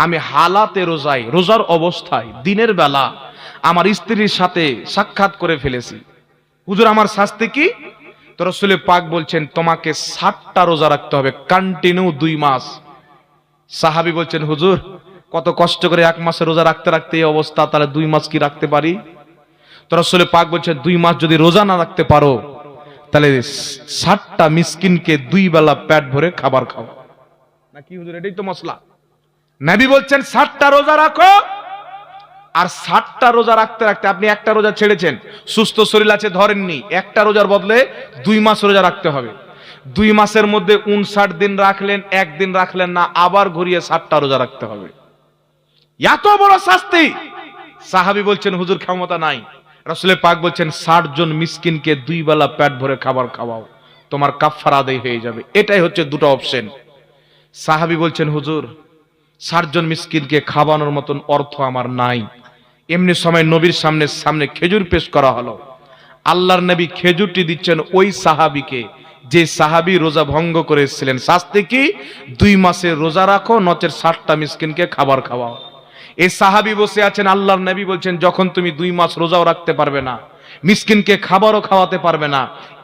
আমি হালাতে রোজায়, রোজার অবস্থায় দিনের বেলা আমার স্ত্রীর সাথে সাক্ষাৎ করে ফেলেছি, হুজুর আমার শাস্তি কি? তো রাসূল পাক বলছেন তোমাকে 60টা রোজা রাখতে হবে কন্টিনিউ 2 মাস। সাহাবী বলছেন হুজুর কত কষ্ট করে 1 মাসে রোজা রাখতে রাখতে এই অবস্থা, তাহলে 2 মাস কি রাখতে পারি? তো রাসূল পাক বলছেন 2 মাস যদি রোজা না রাখতে পারো তাহলে 60টা মিসকিনকে 2 বেলা পেট ভরে খাবার খাও। নাকি হুজুর এটাই তো মশলা? নবী বলছেন 60টা রোজা রাখো, আর 60টা রোজা রাখতে রাখতে আপনি একটা রোজা ছেড়েছেন, সুস্থ শরীর আছে ধরেননি, একটা রোজার বদলে 2 মাস রোজা রাখতে হবে। 2 মাসের মধ্যে 59 দিন রাখলেন, একদিন রাখলেন না, আবার ঘুরিয়ে 60টা রোজা রাখতে হবে। এত বড় শাস্তি! সাহাবী বলছেন হুজুর ক্ষমতা নাই। রাসূল পাক বলছেন 60 জন মিসকিনকে 2 বেলা পেট ভরে খাবার খাওয়াও, তোমার কাফারা আদায় হয়ে যাবে। এটাই হচ্ছে দুটো অপশন। সাহাবী বলছেন হুজুর 60 জন মিসকিনকে খাওয়ানোর মতন অর্থ আমার নাই। এমনি সময় নবীর সামনে খেজুর পেশ করা হলো। আল্লাহর নবী খেজুরটি দিচ্ছেন ওই সাহাবীকে যে সাহাবী রোজা ভঙ্গ করেছিলেন। শাস্তি কি? 2 মাসের রোজা রাখো, নচেত 60টা মিসকিনকে খাবার খাওয়াও। এই সাহাবী বসে আছেন, আল্লাহর নবী বলছেন যখন তুমি 2 মাস রোজাও রাখতে পারবে না, মিসকিনকে খাবারও খাওয়াতে পারবে না,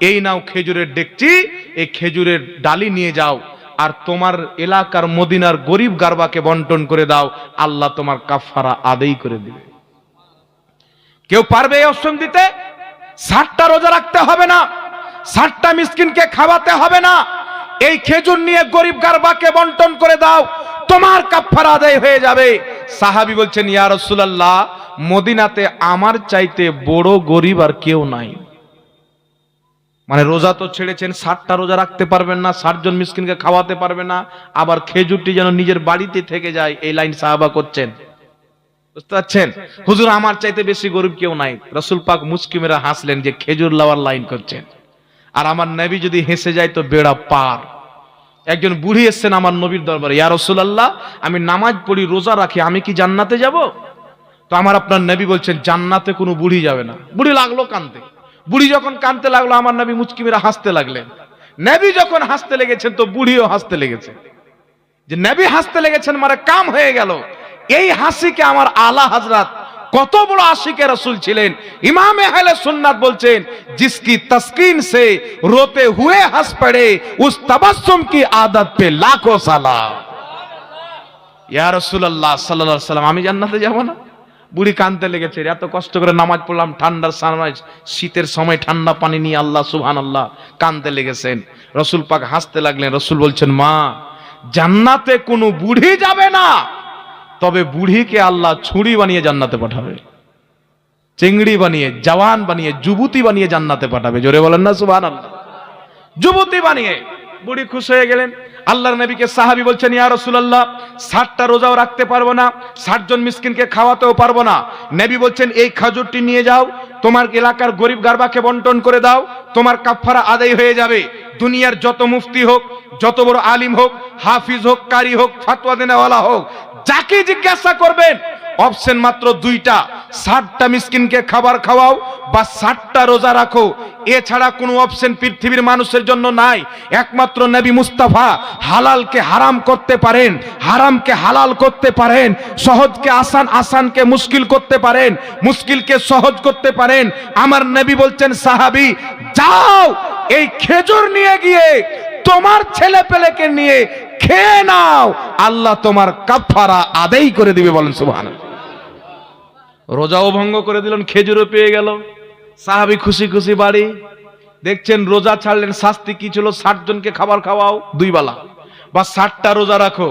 এই নাও খেজুরের ডেকচি, এই খেজুরের ডালি নিয়ে যাও আর তোমার এলাকার মদিনার গরিব গারবাকে বন্টন করে দাও, আল্লাহ তোমার কাফারা আদায় করে দিবে। কেউ পারবে এই অপশন দিতে? 60টা রোজা রাখতে হবে না, 60টা মিসকিনকে খাওয়াতে হবে না, এই খেজুর নিয়ে গরিব গারবাকে বন্টন করে দাও, তোমার কাফারা আদায় হয়ে যাবে। সাহাবী বলছেন ইয়া রাসূলুল্লাহ মদিনাতে আমার চাইতে বড় গরিব আর কেউ নাই। মানে রোজা তো ছেড়েছেন, 60টা রোজা রাখতে পারবেন না, 60 জন মিসকিনকে খাওয়াতে পারবে না, আবার খেজুরটি যেন নিজের বাড়িতে থেকে যায়, এই লাইন সাহাবা করছেন। বুঝতে পারছেন? হুজুর আমার চাইতে বেশি গরিব কেউ নাই। রাসূল পাক মুস্কি মেরে হাসলেন যে খেজুর লাওয়ার লাইন করছেন, আর আমার নবী যদি হেসে যায় তো বেড়া পার। একজন বুড়ি এসেছেন আমার নবীর দরবারে, ইয়া রাসূলুল্লাহ আমি নামাজ পড়ি, রোজা রাখি, আমি কি জান্নাতে যাব? তো আমার আপনার নবী বলছেন জান্নাতে কোনো বুড়ি যাবে না। বুড়ি লাগলো কাঁদতে। বুড়ি যখন কাঁদতে লাগলো আমার নবী মুচকি মেরে হাসতে লাগলেন। নবী যখন হাসতে লেগেছেন তো বুড়িও হাসতে লেগেছে। যে নবী হাসতে লেগেছেন মানে কাম হয়ে গেল। এই হাসিকে আমার আলা হযরত কত বড় আশিকে রাসূল ছিলেন, ইমামে আহলে সুন্নাত বলছেন जिसकी तस्कीन से रोते हुए हंस पड़े उस तबस्सुम की आदत पे लाखों सलाम। ইয়া রাসূলুল্লাহ সাল্লাল্লাহু আলাইহি ওয়াসাল্লাম আমি জান্নাতে যাব না? বুড়ি কাঁদতে লেগেছে, এত কষ্ট করে নামাজ পড়লাম, ঠান্ডার সময়, শীতের সময় ঠান্ডা পানি নিয়ে, আল্লাহ সুবহানাল্লাহ, কাঁদতে লেগেছেন। রাসূল পাক হাসতে লাগলেন। রাসূল বলছেন মা জান্নাতে কোনো বুড়ি যাবে না, তবে বুড়িকে আল্লাহ ছুরি বানিয়ে জান্নাতে পাঠাবে, চিংড়ি বানিয়ে, জওয়ান বানিয়ে, যুবতী বানিয়ে জান্নাতে পাঠাবে। জোরে বলেন না সুবহানাল্লাহ। যুবতী বানিয়ে। বুড়ি খুশি হয়ে গেলেন। আল্লাহর নবীকে সাহাবী বলছেন ইয়া রাসূলুল্লাহ 60টা রোজাও রাখতে পারবো না, 60 জন মিসকিনকে খাওয়াতেও পারবো না। নবী বলছেন এই খেজুরটি নিয়ে যাও, তোমার এলাকার গরিব গারবাকে বন্টন করে দাও, তোমার কাফারা আদায় হয়ে যাবে। দুনিয়ার যত মুফতি হোক, যত বড় আলিম হোক, হাফিজ হোক, কারি হোক, ফাতোয়া দেনেওয়ালা হোক, যাকে জিজ্ঞাসা করবেন অপশন মাত্র 2টা, 60টা মিসকিনকে খাবার খাওয়াও বা 60টা রোজা রাখো। এছাড়া কোনো অপশন পৃথিবীর মানুষের জন্য নাই। একমাত্র নবী মুস্তাফা হালালকে হারাম করতে পারেন, হারামকে হালাল করতে পারেন, সহজকে আসান, আসানকে মুশকিল করতে পারেন, মুশকিলকে সহজ করতে পারেন। আমার নবী বলছেন সাহাবী যাও এই খেজুর নিয়ে গিয়ে তোমার ছেলে পেলেকে নিয়ে খেয়ে নাও, আল্লাহ তোমার কাফারা আদায় করে দিবে। বলেন সুবহানাল্লাহ। রোজাও ভঙ্গ করে দিলেন, খেজুরও পেয়ে গেল, সাহাবী খুশি খুশি বাড়ি। দেখছেন রোজা ছাড়লেন, শাস্তি কি ছিল? 60 জনকে খাবার খাওয়াও 2 বেলা বা 60টা রোজা রাখো।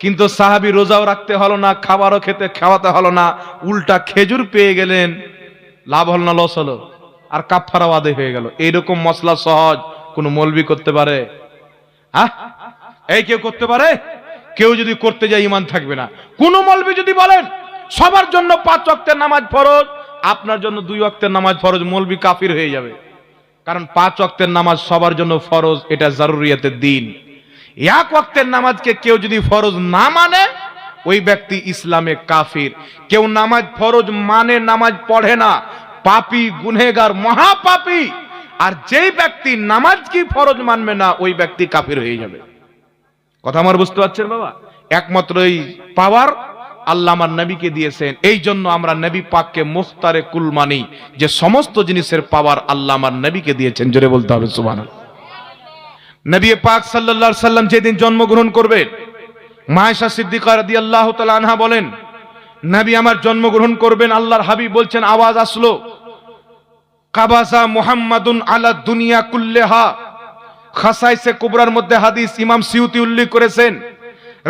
কিন্তু সাহাবী রোজাও রাখতে হলো না, খাবারও খাওয়াতে হলো না, উল্টা খেজুর পেয়ে গেলেন। লাভ হলো না লস হলো? আর কাফারাও আদায় হয়ে গেল। এইরকম মসলা সহজ কোন মৌলবি করতে পারে? এই কেউ করতে পারে? কেউ যদি করতে যায় ঈমান থাকবে না। কোন মৌলবি যদি বলেন সবার জন্য 5 ওয়াক্তের নামাজ ফরজ, আপনার জন্য 2 ওয়াক্তের নামাজ ফরজ, মৌলবি কাফির হয়ে যাবে। কারণ 5 ওয়াক্তের নামাজ সবার জন্য ফরজ, এটা জারুরিয়াতের দিন। 1 ওয়াক্তের নামাজকে কেউ যদি ফরজ না মানে ওই ব্যক্তি ইসলামে কাফির। কেউ নামাজ ফরজ মানে নামাজ পড়ে না, পাপী, গুনহেগার, মহাপাপী। আর যেই ব্যক্তি নামাজ কি ফরজ মানবে না ওই ব্যক্তি কাফির হয়ে যাবে। কথা আমার বুঝতে পারছেন বাবা? একমাত্র এই পাওয়ার আল্লাহ আমার নবীকে দিয়েছেন। এই জন্য আমরা নবী পাককে মুখতারে কুল মানি, যে সমস্ত জিনিসের পাওয়ার আল্লাহ আমার নবীকে দিয়েছেন। জোরে বলতে হবে সুবহানাল্লাহ। নবী পাক সাল্লাল্লাহু আলাইহি সাল্লাম যেদিন জন্মগ্রহণ করবেন, মা আয়েশা সিদ্দিকা রাদিয়াল্লাহু তাআলা আনহা বলেন, নবী আমার জন্মগ্রহণ করবেন, আল্লাহর হাবিব বলছেন আওয়াজ আসলো, কাবাসা মুহাম্মাদুন আলা দুনিয়া কুল্লিহা। খাসাইসে কুবরার মধ্যে হাদিস ইমাম সিউতি উল্লেখ করেছেন,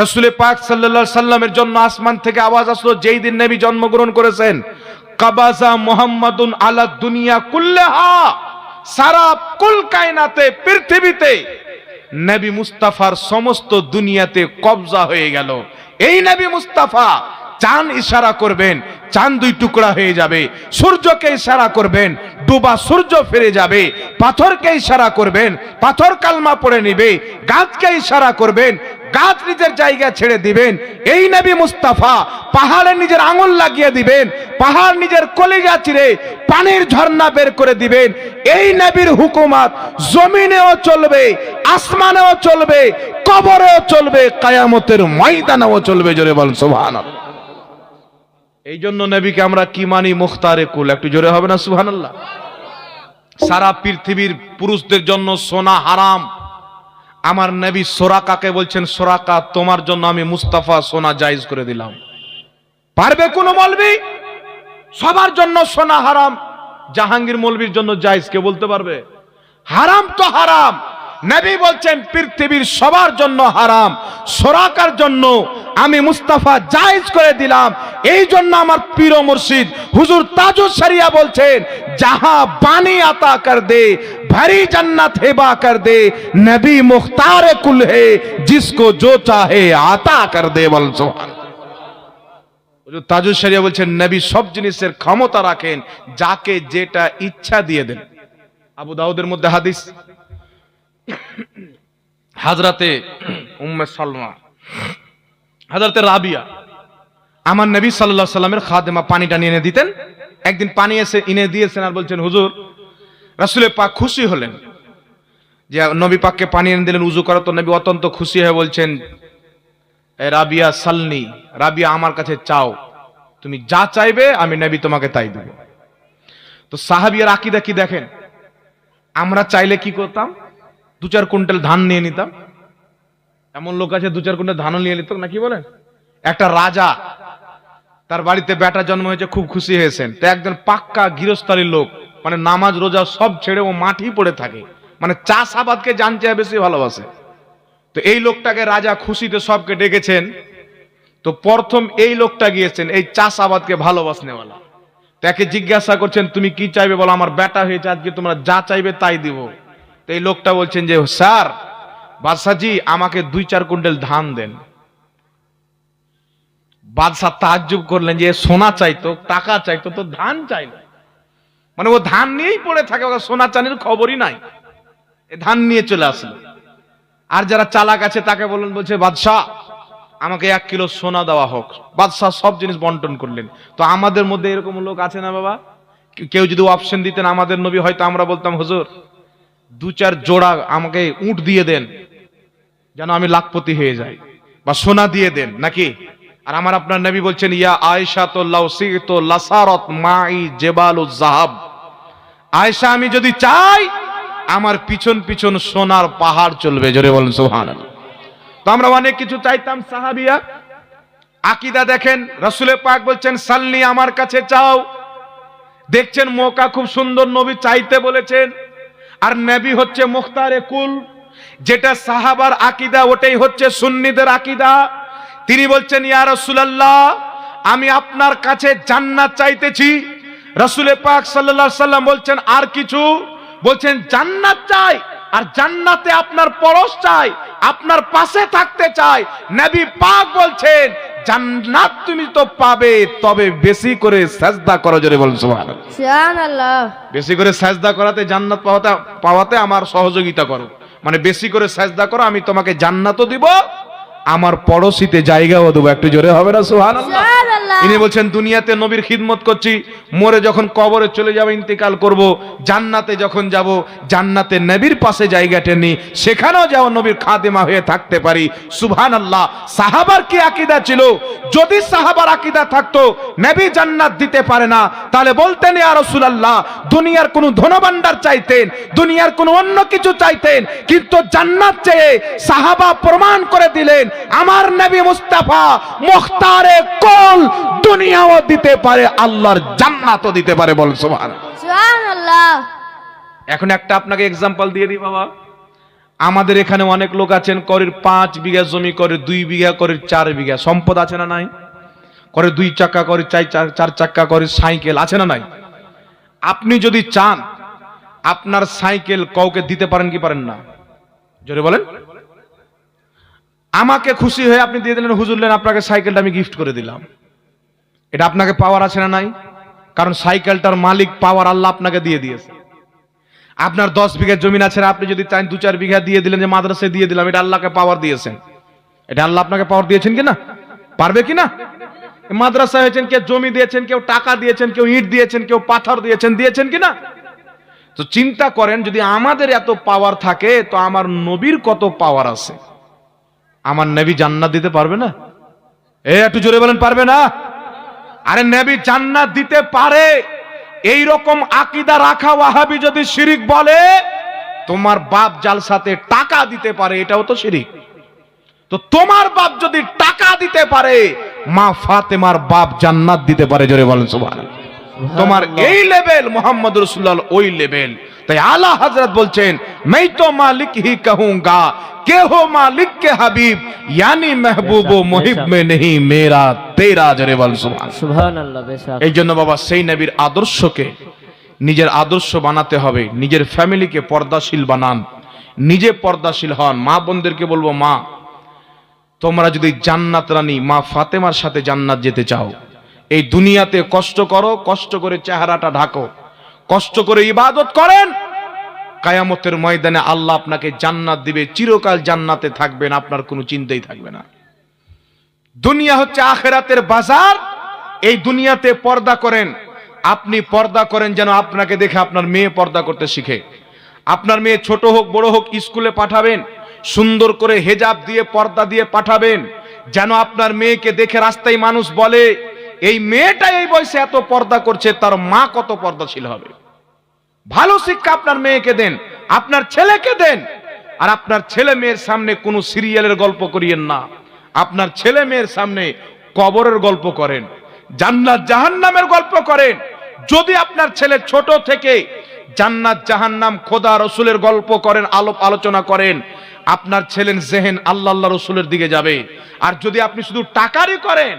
রাসূল পাক সাল্লাল্লাহু আলাইহি সাল্লামের জন্য আসমান থেকে আওয়াজ আসলো যেই দিন নবী জন্মগ্রহণ করেছেন, কাবাসা মুহাম্মাদুন আলা দুনিয়া কুল্লিহা। সারা কুল কায়নাতে, পৃথিবীতে নবী মুস্তাফার সমস্ত দুনিয়াতে কবজা হয়ে গেল। এই নবী মুস্তাফা চাঁদ ইশারা করবেন, চাঁদ দুই টুকরা হয়ে যাবে। সূর্যকে ইশারা করবেন, ডুবা সূর্য ফিরে যাবে। পাথরকে ইশারা করবেন, পাথর কালমা পড়ে নেবে। গাছকে ইশারা করবেন, গাছ নিজের জায়গা ছেড়ে দিবেন। এই নবী মুস্তাফা পাহাড়ে নিজের আঙুল লাগিয়ে দিবেন, পাহাড় নিজের কলিজা চিরে পানির ঝর্ণা বের করে দিবেন। এই নবীর হুকুমত জমিনেও চলবে, আসমানেও চলবে, কবরেও চলবে, কিয়ামতের ময়দানেও চলবে। জোরে বল সুবহানাল্লাহ। এই জন্য নবীকে আমরা কি মানি? মুখতারে কুল। একটু জোরে হবে না সুবহানাল্লাহ? সারা পৃথিবীর পুরুষদের জন্য সোনা হারাম। আমার নবী সোরাকাকে বলছেন, সোরাকা তোমার জন্য আমি মুস্তাফা সোনা জায়েজ করে দিলাম। পারবে কোন মৌলবি? সবার জন্য সোনা হারাম। জাহাঙ্গীর মৌলবীর জন্য জায়েজ, কে বলতে পারবে? হারাম তো হারাম। নবী বলছেন পৃথিবীর সবার জন্য হারাম, সোরাকার জন্য আমি মুস্তাফা জায়েজ করে দিলাম। এই জন্য আমার পীর ও মুর্শিদ হুজুর তাজুস শরিয়া বলছেন, जहां बानी अता कर दे भरी जन्नत हेबा कर दे, नबी मुख्तार कुल है जिसको जो चाहे आता कर दे। बोल सुभान। তাজুস শরিয়া বলছেন নবী সব জিনিসের ক্ষমতা রাখেন, যাকে যেটা ইচ্ছা দিয়ে দেন। আবু দাউদের মধ্যে হাদিস, হযরতে উম্মে সালমা, হযরতে রাবিয়া আমার নবী সাল্লাল্লাহু আলাইহি সাল্লামের খাদেমা, পানিটা এনে দিতেন। একদিন পানি এসে এনে দিয়েছেন আর বলছেন, হুজুর রাসূল পাক খুশি হলেন যে নবী পাককে পানি এনে দিলেন উযু করা। তো নবী অত্যন্ত খুশি হয়ে বলছেন, এ রাবিয়া সালনি, রাবিয়া আমার কাছে চাও, তুমি যা চাইবে আমি নবী তোমাকে তাই দেব। তো সাহাবীর আকীদা কি দেখেন, আমরা চাইলে কি করতাম? 2-4 কুইন্টাল ধান নিয়ে নিতাম। এমন লোক আছে 2-4 কুইন্টাল ধানও নিয়ে নিত না, কি বলেন? একটা রাজা, তার বাড়িতে বেটা জন্ম হয়েছে, খুব খুশি হয়েছেন। তো একজন পাক্কা গৃহস্থালীর লোক, মানে নামাজ রোজা সব ছেড়ে ও মাঠই পড়ে থাকে, মানে চাষাবাদকে জানতে বেশি ভালোবাসে। তো এই লোকটাকে রাজা খুশিতে সবকে ডেকেছেন। তো প্রথম এই লোকটা গিয়েছেন, এই চাষাবাদকে ভালোবাসনেওয়ালা। তাকে জিজ্ঞাসা করছেন, তুমি কি চাইবে বলো? আমার বেটা হয়েছে, আজকে তোমরা যা চাইবে তাই দিব। তো এই লোকটা বলছেন যে, স্যার বাদশাহজি আমাকে 2-4 কুইন্টাল ধান দেন। বাদশাহ তাজ্জুব করলেন যে সোনা চাইতো, টাকা চাইতো, তো ধান চাইলো। মানে ও ধান নিয়েই পড়ে থাকে, ওকে সোনা চাঁদির খবরই নাই। ধান নিয়ে চলে আসলো। আর যারা চালাক আছে তাকে বললেন, বলছে বাদশাহ আমাকে 1 কিলো সোনা দেওয়া হোক। বাদশাহ সব জিনিস বন্টন করলেন। তো আমাদের মধ্যে এরকম লোক আছে না বাবা? কেউ যদি অপশন দিতেন আমাদের নবী, হয়তো আমরা বলতাম, হুজুর 2-4 জোড়া আমাকে উট দিয়ে দেন, যেন আমি লাখপতি হয়ে যাই, বা সোনা দিয়ে দেন, নাকি? আর আমার আপনার নবী বলছেন, ইয়া আয়েশা তো লাউসিতো লাসারাত মাই জেবালুজ যাহাব। আয়েশা আমি যদি চাই আমার পিছন পিছন সোনার পাহাড় চলবে। জোরে বলেন সুবহানাল্লাহ। তো আমরা অনেক কিছু চাইতাম। সাহাবিয়া আকীদা দেখেন, রাসূল পাক বলছেন সাল্লি আমার কাছে চাও। দেখছেন মৌকা খুব সুন্দর, নবী চাইতে বলেছেন। আর নবী হচ্ছে মুখতারে কুল। যেটা সাহাবার আকীদা ওটাই হচ্ছে সুন্নিদের আকীদা। তিনি বলছেন, ইয়া রাসূলুল্লাহ আমি আপনার কাছে জান্নাত চাইতেছি। রাসূল পাক সাল্লাল্লাহু আলাইহি সাল্লাম বলছেন, আর কিছু? বলছেন জান্নাত চাই, আর জান্নাতে আপনার পরশ চাই, আপনার পাশে থাকতে চাই। নবী পাক বলছেন জান্নাত তুমি তো পাবে, তবে বেশি করে সাজদা করো। জোরে বলুন সুবহানাল্লাহ। সুবহানাল্লাহ। বেশি করে সাজদা করাতে, জান্নাত পাওয়াতে আমার সহযোগিতা করো। মানে বেশি করে সাজদা করো, আমি তোমাকে জান্নাতও দিব, আমার পড়োশিতে জায়গাও দেবো। একটু জোরে হবে না সুবহানাল্লাহ? ইনি বলছেন দুনিয়াতে নবীর খিদমত করছি, মরে যখন কবরে চলে যাব, ইন্তেকাল করব, জান্নাতে যখন যাব, জান্নাতে নবীর পাশে জায়গাটা নি, সেখানেও যাও নবীর খাদেমা হয়ে থাকতে পারি। সুবহানাল্লাহ। সাহাবার কি আকীদা ছিল? যদি সাহাবার আকীদা থাকতো নবী জান্নাত দিতে পারে না, তাহলে বলতেন ইয়া রাসূলুল্লাহ, দুনিয়ার কোনো ধনভাণ্ডার চাইতেন, দুনিয়ার কোনো অন্য কিছু চাইতেন, কিন্তু জান্নাত চেয়ে সাহাবা প্রমাণ করে দিলেন আমার নবী মুস্তাফা মুখতারে কুল দুনিয়াও দিতে পারে, আল্লাহর জান্নাতও দিতে পারে। বল সুবহানাল্লাহ। এখন একটা আপনাকে এক্সাম্পল দিয়ে দিই বাবা। আমাদের এখানে অনেক লোক আছেন, করে 5 বিঘা জমি, করে 2 বিঘা, করে 4 বিঘা, সম্পদ আছে না নাই? করে 2 চাকা, করে 4 চাকা, করে সাইকেল আছে না নাই? আপনি যদি চান আপনার সাইকেল কাউকে দিতে পারেন কি পারেন না? জোরে বলেন। আমাকে খুশি হয়ে আপনি দিয়ে দিলেন, হুজুর নেন আপনাকে সাইকেলটা আমি গিফট করে দিলাম, এটা আপনাকে পাওয়ার আছে না নাই? কারণ সাইকেলটার মালিক পাওয়ার আল্লাহ আপনাকে দিয়ে দিয়েছে। আপনার 10 বিঘা জমি আছে, আপনি যদি চান 2-4 বিঘা দিয়ে দিলেন যে মাদ্রাসায় দিয়ে দিলাম, এটা আল্লাহকে পাওয়ার দিয়েছেন। এটা আল্লাহ আপনাকে পাওয়ার দিয়েছেন কিনা? পারবে কিনা? মাদ্রাসা হয়েছেন, কেউ জমি দিয়েছেন, কেউ টাকা দিয়েছেন, কেউ ইট দিয়েছেন, কেউ পাথর দিয়েছেন, দিয়েছেন কিনা? তো চিন্তা করেন, যদি আমাদের এত পাওয়ার থাকে তো আমার নবীর কত পাওয়ার আছে। আমার নবী জান্নাত দিতে পারবে না? একটু জোরে বলেন, পারবে না? আরে নবী জান্নাত দিতে পারে। এই রকম আকীদা রাখা ওয়াহাবি যদি শিরিক বলে, তোমার বাপ জালসাতে টাকা দিতে পারে, এটাও তো শিরিক। তো তোমার বাপ যদি টাকা দিতে পারে, মা ফাতেমার বাপ জান্নাত দিতে পারে। জোরে বলেন সুবহানাল্লাহ। তোমার এই লেভেল, মুহাম্মদ রাসূলুল্লাহ ওই লেভেল। তাই আলা হযরত বলছেন, मैं तो मालिक ही कहूंगा के हो मालिक के हबीब, यानी महबूब व मुहिब में नहीं मेरा तेरा। जरे বল সুবহানাল্লাহ। বেশক এই জন্য বাবা সেই নবীর আদর্শকে নিজের আদর্শ বানাতে হবে। নিজের ফ্যামিলিকে পর্দাশীল বানান, নিজে পর্দাশীল হন। মা বোনদেরকে বলবো, মা তোমরা যদি জান্নাত রানী মা ফাতেমার সাথে জান্নাত যেতে চাও, এই দুনিয়াতে কষ্ট করো, কষ্ট করে চেহারাটা ঢাকো, কষ্ট করে ইবাদত করেন, কিয়ামতের ময়দানে আল্লাহ আপনাকে জান্নাত দিবে, চিরকাল জান্নাতে থাকবেন, আপনার কোনো চিন্তাই থাকবে না। দুনিয়া হচ্ছে আখিরাতের বাজার। এই দুনিয়াতে পর্দা করেন, আপনি পর্দা করেন যেন আপনাকে দেখে আপনার মেয়ে পর্দা করতে শিখে। আপনার মেয়ে ছোট হোক বড় হোক স্কুলে পাঠাবেন, সুন্দর করে হেজাব দিয়ে পর্দা দিয়ে পাঠাবেন, যেন আপনার মেয়েকে দেখে রাস্তায় মানুষ বলে এই মেয়েটা এই বয়সে এত পর্দা করছে, তার মা কত পর্দাশীল হবে। ভালো শিক্ষা আপনার মেয়েকে দেন, আপনার ছেলেকে দেন। আর আপনার ছেলে মেয়ের সামনে কোনো সিরিয়ালের গল্প করিয়েন না। আপনার ছেলে মেয়ের সামনে কবরের গল্প করেন, জান্নাত জাহান্নামের গল্প করেন। যদি আপনার ছেলে ছোট থেকে জান্নাত জাহান্নাম খোদা রসুলের গল্প করেন, আলোচনা করেন, আপনার ছেলের জেহেন আল্লাহ আল্লাহ রসুলের দিকে যাবে। আর যদি আপনি শুধু টাকারই করেন,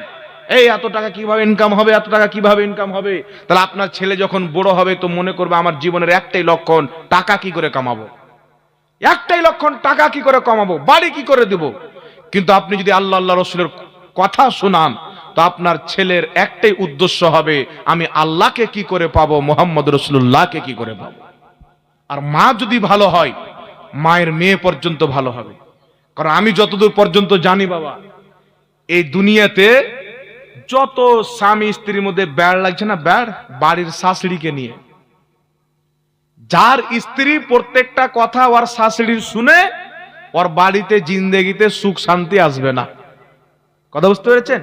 এই এত টাকা কিভাবে ইনকাম হবে, এত টাকা কিভাবে ইনকাম হবে, তাহলে আপনার ছেলে যখন বড় হবে তো মনে করবে আমার জীবনের একটাই লক্ষণ টাকা কি করে কামাবো, একটাই লক্ষণ টাকা কি করে কামাবো, বাড়ি কি করে দেব। কিন্তু আপনি যদি আল্লাহ আল্লাহ রসুলের কথা শোনান, তো আপনার ছেলের একটাই উদ্দেশ্য হবে আমি আল্লাহকে কি করে পাবো, মুহাম্মদ রাসূলুল্লাহকে কি করে পাবো। আর মা যদি ভালো হয়, মায়ের মেয়ে পর্যন্ত ভালো হবে। কারণ আমি যতদূর পর্যন্ত জানি বাবা, এই দুনিয়াতে যত স্বামী স্ত্রীর মধ্যে ব্যাড় লাগছে না, ব্যাড় বাড়ির শাশুড়িকে নিয়ে। যার স্ত্রী প্রত্যেকটা কথা ওর শাশুড়ির শুনে, ওর বাড়িতে জিন্দেগিতে সুখ শান্তি আসবে না। কথা বুঝতে পেরেছেন?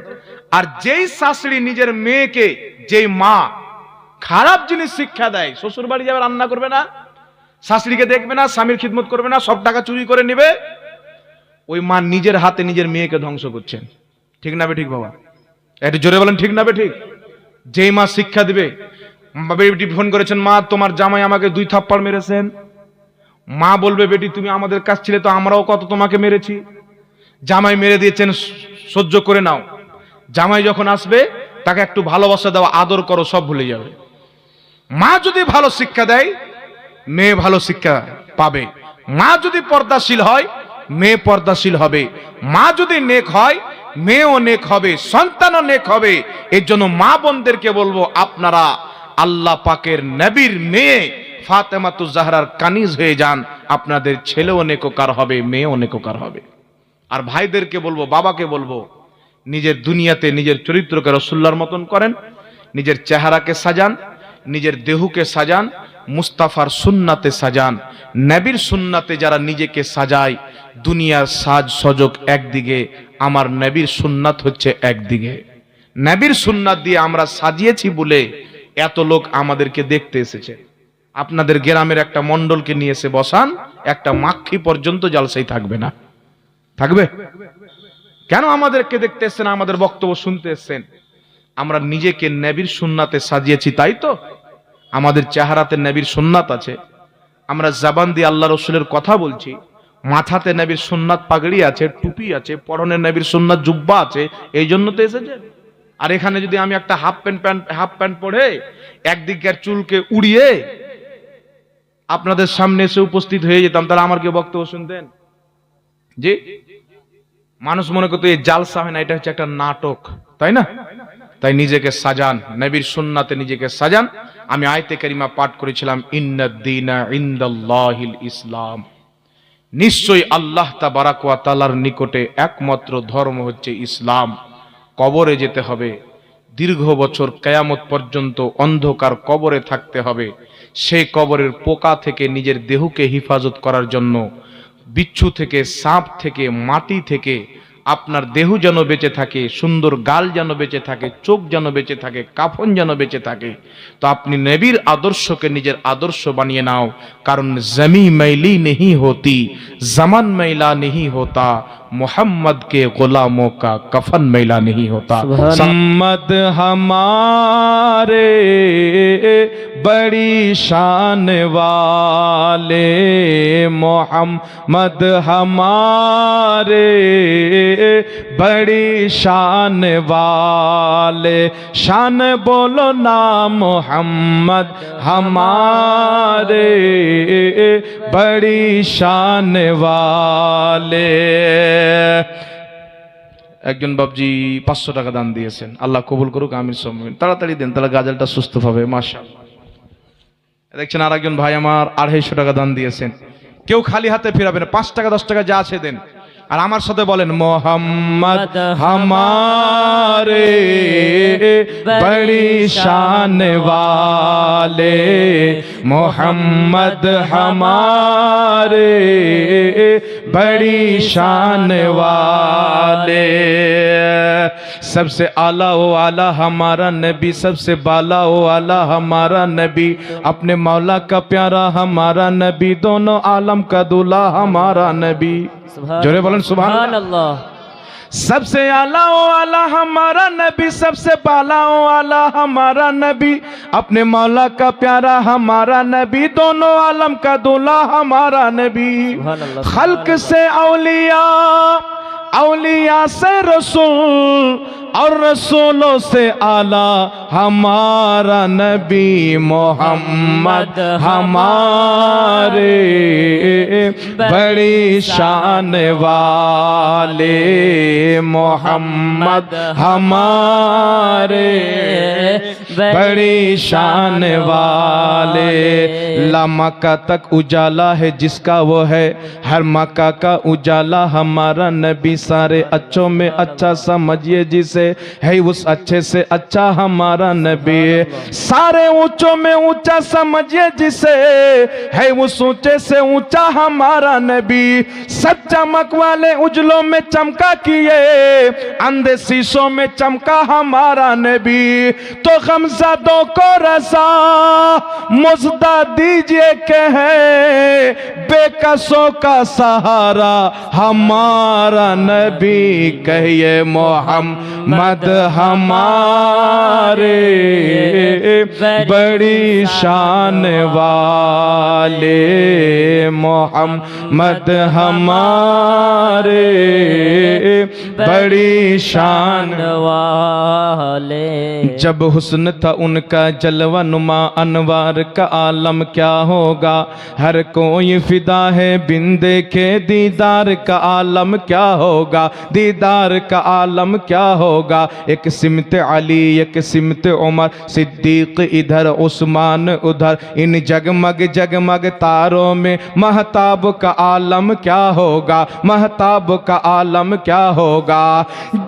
আর যেই শাশুড়ি নিজের মেয়েকে, যেই মা খারাপ জিনিস শিক্ষা দেয়, শ্বশুর বাড়ি যাবে রান্না করবে না, শাশুড়িকে দেখবে না, স্বামীর খিদমত করবে না, সব টাকা চুরি করে নেবে, ওই মা নিজের হাতে নিজের মেয়েকে ধ্বংস করছেন। ঠিক না বে ঠিক বাবা? একটু জোরে বলেন, ঠিক না বে ঠিক? যেই মা শিক্ষা দিবে, বেটি ফোন করেছেন, মা তোমার জামাই আমাকে 2 থাপ্পড় মেরেছেন। মা বলবে, বেটি তুমি আমাদের কাছ ছিলে তো আমরাও কত তোমাকে মেরেছি। জামাই মেরে দিয়েছেন, সহ্য করে নাও। জামাই যখন আসবে তাকে একটু ভালোবাসা দাও, আদর করো, সব ভুলে যাবে। মা যদি ভালো শিক্ষা দেয়, মেয়ে ভালো শিক্ষা পাবে। মা যদি পর্দাশীল হয়, মেয়ে পর্দাশীল হবে। মা যদি নেক হয়, মেয়েও নেক হবে, সন্তানও নেক হবে। এর জন্য মা বোনদেরকে বলবো, আপনারা আল্লাহ পাকের নবীর মেয়ে ফাতেমাতুজ জাহরার কানিজ হয়ে যান, আপনাদের ছেলেও নেককার হবে, মেয়েও নেককার হবে। আর ভাইদেরকে বলবো, বাবাকে বলবো, নিজের দুনিয়াতে নিজের চরিত্রকে রাসূলুল্লাহর মতন করেন, নিজের চেহারাকে সাজান, নিজের দেহকে সাজান, মুস্তাফার সুন্নাতে সাজান। নবীর সুন্নাতে যারা নিজেকে সাজায়, দুনিয়ার সাজ সজগ একদিকে, আমার নবীর সুন্নাত হচ্ছে একদিকে। নবীর সুন্নাত দিয়ে আমরা সাজিয়েছি বলে এত লোক আমাদেরকে দেখতে এসেছে। আপনাদের গ্রামের একটা মণ্ডলকে নিয়ে এসে বসান, একটা মাক্ষী পর্যন্ত জালসাই থাকবে না। থাকবে? কেন আমাদেরকে দেখতে এসেছেন, আমাদের বক্তব্য শুনতে এসেছেন? আমরা নিজেকে নবীর সুন্নাতে সাজিয়েছি, তাই তো। আমাদের চেহারাতে নবীর সুন্নাত আছে, আমরা জবান দিয়ে আল্লাহ রসুলের কথা বলছি, মাথাতে নবীর সুন্নাত পাগড়ি আছে, টুপি আছে, পরনে নবীর সুন্নাত জুব্বা আছে, এই জন্য তো এসেছে। আর এখানে যদি আমি একটা হাফ প্যান্ট পরে একদিকের চুলকে উড়িয়ে আপনাদের সামনে এসে উপস্থিত হয়ে যেতাম, তাহলে আমার কি বক্তব্য শুনতেন? জি, মানুষ মনে করতো এই জালসা হয় না, এটা হচ্ছে একটা নাটক, তাই না? তাই নিজেকে সাজান, নবীর সুন্নাতে নিজেকে সাজান। আমি আয়াতে কারিমা পাঠ করেছিলাম, ইন্নাদ-দীনা ইনদাল্লাহিল ইসলাম। নিশ্চয়ই আল্লাহ তাবারাক ওয়া তাআলার নিকটে একমাত্র ধর্ম হচ্ছে ইসলাম। কবরে যেতে হবে, দীর্ঘ বছর কিয়ামত পর্যন্ত অন্ধকার কবরে থাকতে হবে। সেই কবরের পোকা থেকে নিজের দেহকে হেফাজত করার জন্য, বিচ্ছু থেকে, সাপ থেকে, মাটি থেকে আপনার দেহ যেন বেঁচে থাকে, সুন্দর গাল যেন বেঁচে থাকে, চোখ যেন বেঁচে থাকে, কাফন যেন বেঁচে থাকে। তো আপনি নবীর আদর্শকে নিজের আদর্শ বানিয়ে নাও, কারণ জমি मैली नहीं होती, जमान मैला नहीं होता, मोहम्मद के गुलामों का कफन मैला नहीं होता। मोहम्मद हमारे बड़ी शान वाले, मोहम्मद हमारे बड़ी शान वाले, शान बोलो ना मोहम्मद हमारे बड़ी शान वाले। একজন বাবজি 500 টাকা দান দিয়েছেন, আল্লাহ কবুল করুক, আমিন সুম্মা আমিন। তাড়াতাড়ি দেন, তাহলে গাজালটা সুস্থ পাবে, মাশাআল্লাহ। দেখছেন আরেকজন ভাই আমার 250 টাকা দান দিয়েছেন। কেউ খালি হাতে ফিরাবে না, 5 টাকা 10 টাকা যা আছে দেন। আর আমার সাথে বলেন, মোহাম্মদ হামারে বড়ি শান वाले, मोहम्मद हमारे बड़ी शान वाले। सबसे आला ओ आला हमारा नबी, सबसे बाला ओ आला हमारा नबी, अपने मौला का प्यारा हमारा नबी, दोनों आलम का दूल्हा हमारा नबी। जोरे बोलन सुभान अल्लाह। सबसे आला ओ आला हमारा नबी, सबसे बाला ओ आला हमारा नबी, अपने मौला का प्यारा हमारा नबी, दोनों आलम का दूल्हा हमारा नबी। खल्क से औलिया, औलिया से रसूल, और रसूलों से आला हमारा नबी, मोहम्मद हमारे बड़ी शान वाले, मोहम्मद हमारे बड़ी शान वाले। ला मक्का तक उजाला है जिसका वो है हर मक्का का उजाला, हमारा नबी सारे अच्छों में अच्छा समझिए जिसे है उस अच्छे से अच्छा हमारा नबी। सारे ऊंचों में ऊंचा समझिए जिसे है उस ऊंचे से ऊंचा हमारा नबी। सब चमक वाले उजलों में चमका किए, अंधे शीशों में चमका हमारा नबी। तो गमज़दों को रज़ा मुज़दा दीजिए के है बेकसों का सहारा हमारा नबी। कहिए मोहम्मद हमारे बड़ी शान वाले, मोहम्मद हमारे बड़ी शान वाले। जब हुस्न था उनका जलवा नुमा अनवार का आलम क्या होगा, हर कोई फिदा है बिन देखे दीदार का आलम क्या होगा, दीदार का आलम क्या होगा। एक सिमत अली एक सिमत गिनते उमर सिद्दीक इधर उस्मान उधर, इन जगमग जगमग तारों में महताब का आलम क्या होगा, महताब का आलम क्या होगा।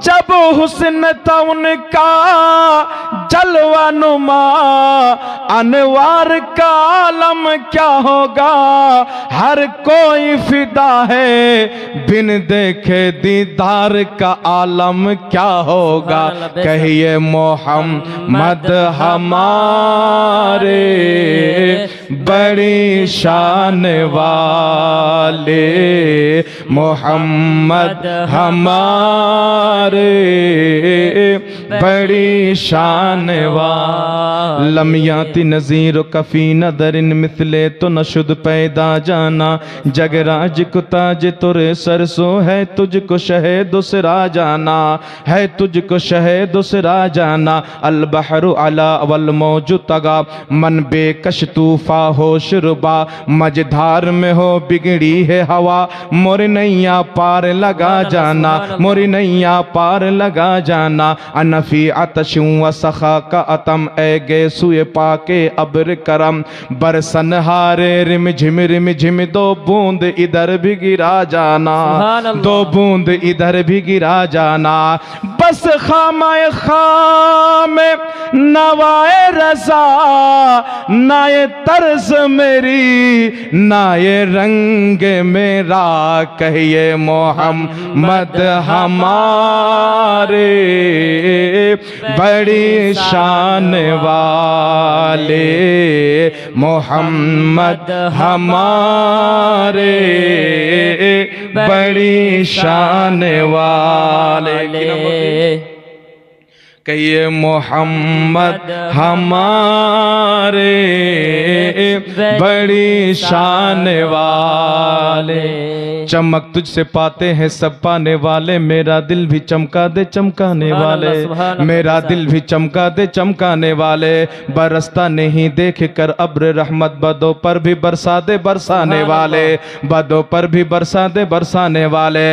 जब हुस्न था उनका जलवा नुमा, अनवार का आलम क्या होगा। हर कोई फिदा है बिन देखे दीदार का आलम क्या होगा। कहिए मोहम्मद हमारे बड़ी शान वाले, मोहम्मद हमारे बड़ी शान वाले। लमियाती नज़ीर कफ़ी नदरिन मिथले तो नशुद पैदा जाना, जगराज को ताज तुरे सरसों है तुझको शहे दूसरा जाना, है तुझको शहे दूसरा जाना। अल बहरु अला वल मौजु तगा, मन बेकश तूफा हो शुरबा, मझधार में हो बिगड़ी है हवा, मोर नैया पार लगा जाना, मोर नैया पार लगा जाना। अनफी अतशुं व सखा का अतम, ए गे सुए पाके अब्र करम, बरसन हारे रिम झिम दो बूंद इधर भी गिरा जाना, दो बूंद इधर भी गिरा जाना। बस खामाए खाम नवाए रजा, नाए तर्ज मेरी नाए रंग मेरा। कहिए मोहम्मद हमारे बड़ी शान वाले, मोहम्मद हमारे बड़ी शान वाले। कहिए मोहम्मद हमारे बड़ी शान वाले। चमक तुझसे पाते हैं सब पाने वाले, मेरा दिल भी चमका दे चमकाने वाले, मेरा दिल भी चमका दे चमकाने वाले। बरसता नहीं देख कर अब्र रहमत, बदों पर भी बरसा दे बरसाने वाले, बदों पर भी बरसा दे बरसाने वाले।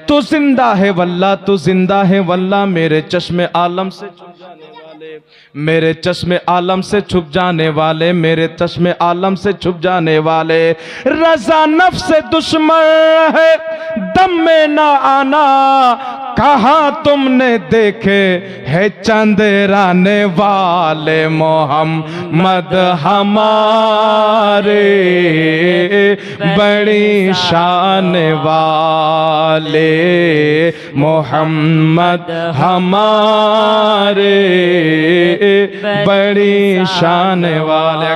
तू जिंदा है वल्ला, तू जिंदा है वल्ला, मेरे चश्मे आलम से छुप जाने वाले, मेरे चश्मे आलम से छुप जाने वाले, मेरे चश्मे आलम से छुप जाने वाले। रजा नफ्स दुश्मन है दम में ना आना, कहाँ तुमने देखे है चंदेराने वाले। मोहम्मद हमारे बड़ी शान वाले, मोहम्मद हमारे बड़ी शान वाले।